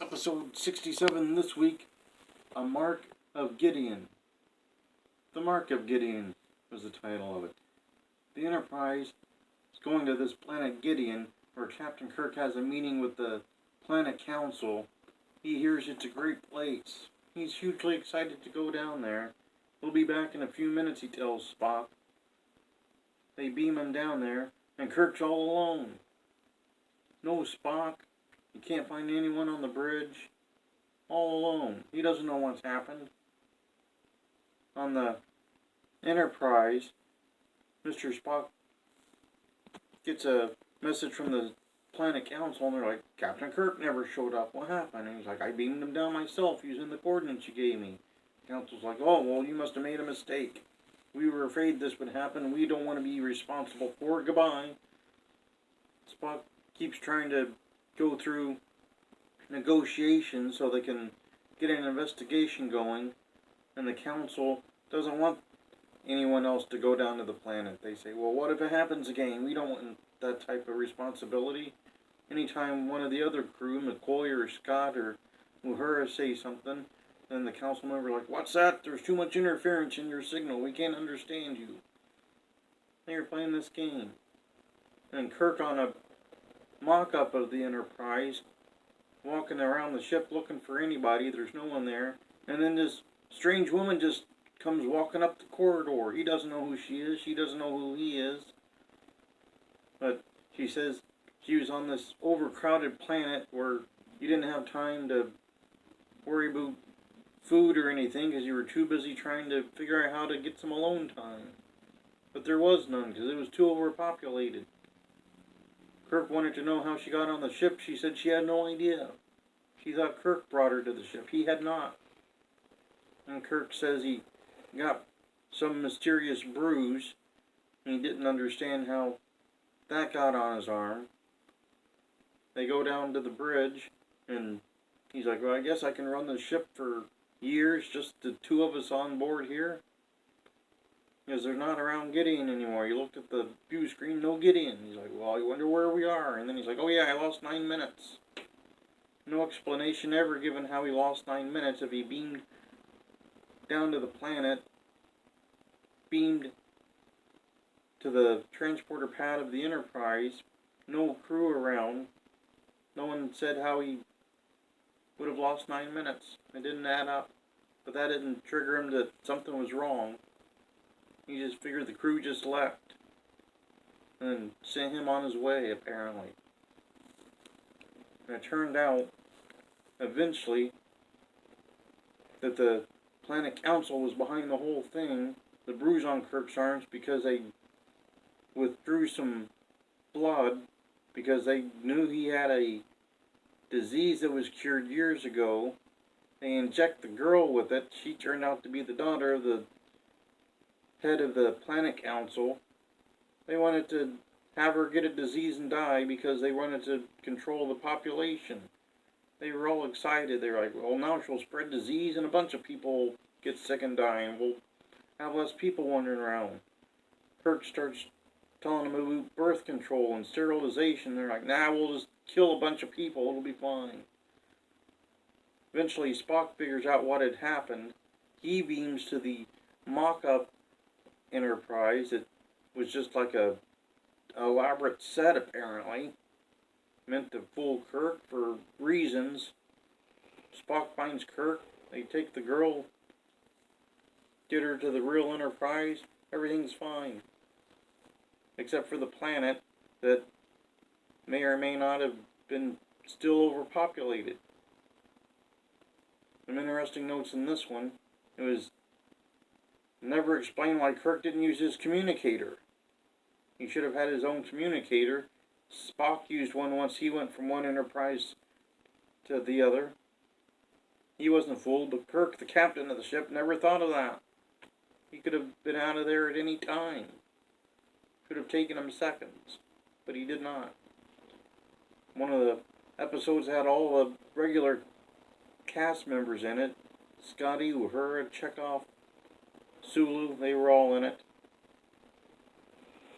Episode 67 this week, A Mark of Giddeon. The Mark of Giddeon was the title of it. The Enterprise is going to this planet Giddeon, where Captain Kirk has a meeting with the planet council. He hears it's a great place. He's hugely excited to go down there. He'll be back in a few minutes, he tells Spock. They beam him down there, and Kirk's all alone. No Spock. He can't find anyone on the bridge. All alone. He doesn't know what's happened. On the Enterprise, Mr. Spock gets a message from the planet council, and they're like, Captain Kirk never showed up. What happened? And he's like, I beamed him down myself using the coordinates you gave me. The council's like, oh, well, you must have made a mistake. We were afraid this would happen. We don't want to be responsible for it. Goodbye. Spock keeps trying to go through negotiations so they can get an investigation going, and the council doesn't want anyone else to go down to the planet. They say, well, what if it happens again? We don't want that type of responsibility. Anytime one of the other crew, McCoy or Scott or Uhura, say something, then the council member like, what's that? There's too much interference in your signal. We can't understand you. They're playing this game. And Kirk, on a mock-up of the Enterprise, walking around the ship looking for anybody. There's no one there. And then this strange woman just comes walking up the corridor. He doesn't know who she is. She doesn't know who he is. But she says she was on this overcrowded planet where you didn't have time to worry about food or anything because you were too busy trying to figure out how to get some alone time. But there was none because it was too overpopulated. Kirk wanted to know how she got on the ship. She said she had no idea. She thought Kirk brought her to the ship. He had not. And Kirk says he got some mysterious bruise. And he didn't understand how that got on his arm. They go down to the bridge. And he's like, well, I guess I can run the ship for years. Just the two of us on board here. Because they're not around Giddeon anymore. You looked at the view screen, no Giddeon. He's like, well, I wonder where we are. And then he's like, oh yeah, I lost 9 minutes. No explanation ever given how he lost 9 minutes if he beamed down to the planet, beamed to the transporter pad of the Enterprise, no crew around. No one said how he would have lost 9 minutes. It didn't add up. But that didn't trigger him that something was wrong. He just figured the crew just left and sent him on his way, apparently. And it turned out, eventually, that the planet council was behind the whole thing, the bruise on Kirk's arms, because they withdrew some blood, because they knew he had a disease that was cured years ago. They inject the girl with it. She turned out to be the daughter of the head of the planet council. They wanted to have her get a disease and die because they wanted to control the population. They were all excited. They were like, well, now she'll spread disease and a bunch of people get sick and die, and we'll have less people wandering around. Kirk starts telling them about birth control and sterilization. They're like, nah, we'll just kill a bunch of people. It'll be fine. Eventually, Spock figures out what had happened. He beams to the mock-up Enterprise. It was just like a elaborate set, apparently, meant to fool Kirk for reasons. Spock finds Kirk. They take the girl, get her to the real Enterprise. Everything's fine, except for the planet that may or may not have been still overpopulated. Some interesting notes in this one. It was never explained why Kirk didn't use his communicator. He should have had his own communicator. Spock used one once he went from one Enterprise to the other. He wasn't fooled, but Kirk, the captain of the ship, never thought of that. He could have been out of there at any time. Could have taken him seconds, but he did not. One of the episodes had all the regular cast members in it. Scotty, Uhura, Chekhov, Sulu, they were all in it.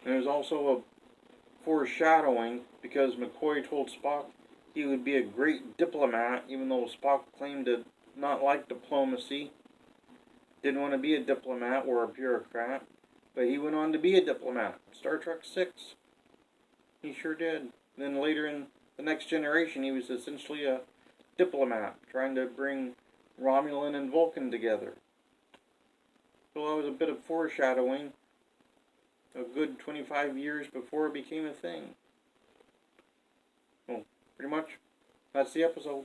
And there's also a foreshadowing because McCoy told Spock he would be a great diplomat, even though Spock claimed to not like diplomacy. Didn't want to be a diplomat or a bureaucrat, but he went on to be a diplomat. Star Trek 6. He sure did. Then later in the Next Generation, he was essentially a diplomat, trying to bring Romulan and Vulcan together. So that was a bit of foreshadowing, a good 25 years before it became a thing. Well, pretty much, that's the episode.